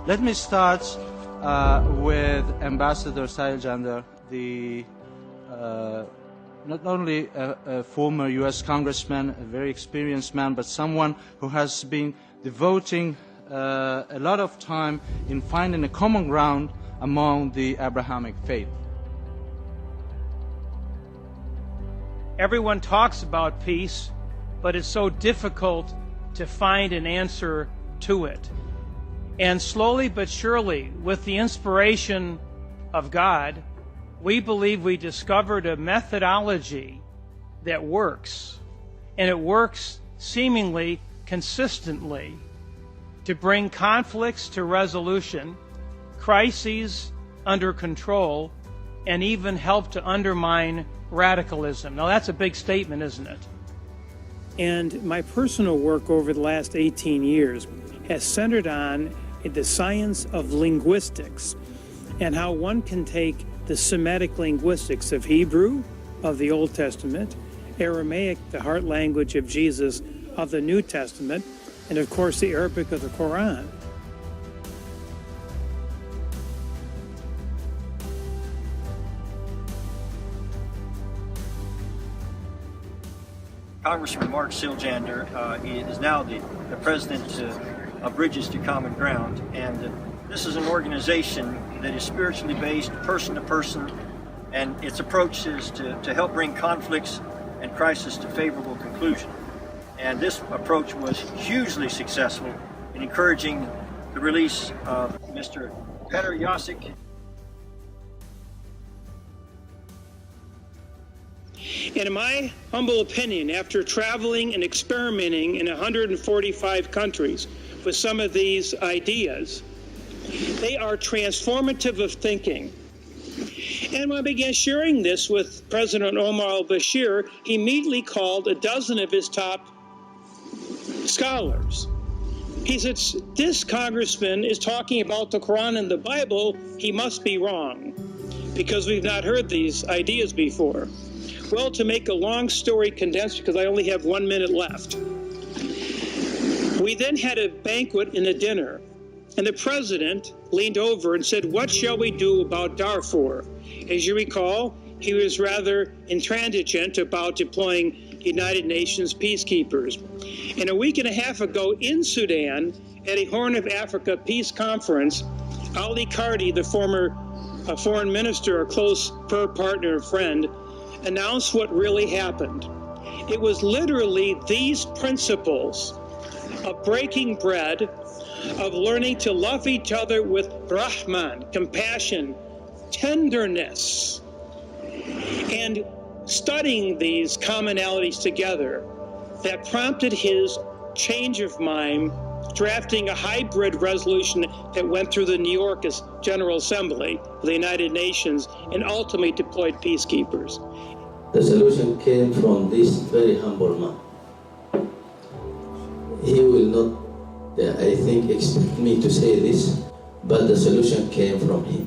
Let me start with Ambassador Siljander, the not only a former U.S. congressman, a very experienced man, but someone who has been devoting a lot of time in finding a common ground among the Abrahamic faith. Everyone talks about peace, but it's so difficult to find an answer to it. And slowly but surely, with the inspiration of God, we believe we discovered a methodology that works, and it works seemingly consistently to bring conflicts to resolution, crises under control, and even help to undermine radicalism. Now that's a big statement, isn't it? And my personal work over the last 18 years has centered on the science of linguistics and how one can take the Semitic linguistics of Hebrew, of the Old Testament, Aramaic, the heart language of Jesus, of the New Testament, and of course the Arabic of the Quran. Congressman Mark Siljander he is now the president of Bridges to Common Ground, and this is an organization that is spiritually based, person to person, and its approach is to help bring conflicts and crisis to favorable conclusion. And this approach was hugely successful in encouraging the release of Mr. Petr Jacek. And in my humble opinion, after traveling and experimenting in 145 countries with some of these ideas, they are transformative of thinking. And when I began sharing this with President Omar al-Bashir, he immediately called a dozen of his top scholars. He said, this congressman is talking about the Quran and the Bible. He must be wrong, because we've not heard these ideas before. Well, to make a long story condensed, because I only have 1 minute left, we then had a banquet and a dinner, and the president leaned over and said, what shall we do about Darfur? As you recall, he was rather intransigent about deploying United Nations peacekeepers. And a week and a half ago in Sudan, at a Horn of Africa peace conference, Ali Kardi, the former foreign minister, a close partner and friend, announced what really happened. It was literally these principles of breaking bread, of learning to love each other with Rahman, compassion, tenderness, and studying these commonalities together that prompted his change of mind, drafting a hybrid resolution that went through the New York General Assembly of the United Nations and ultimately deployed peacekeepers. The solution came from this very humble man. He will not, I think, expect me to say this, but the solution came from him.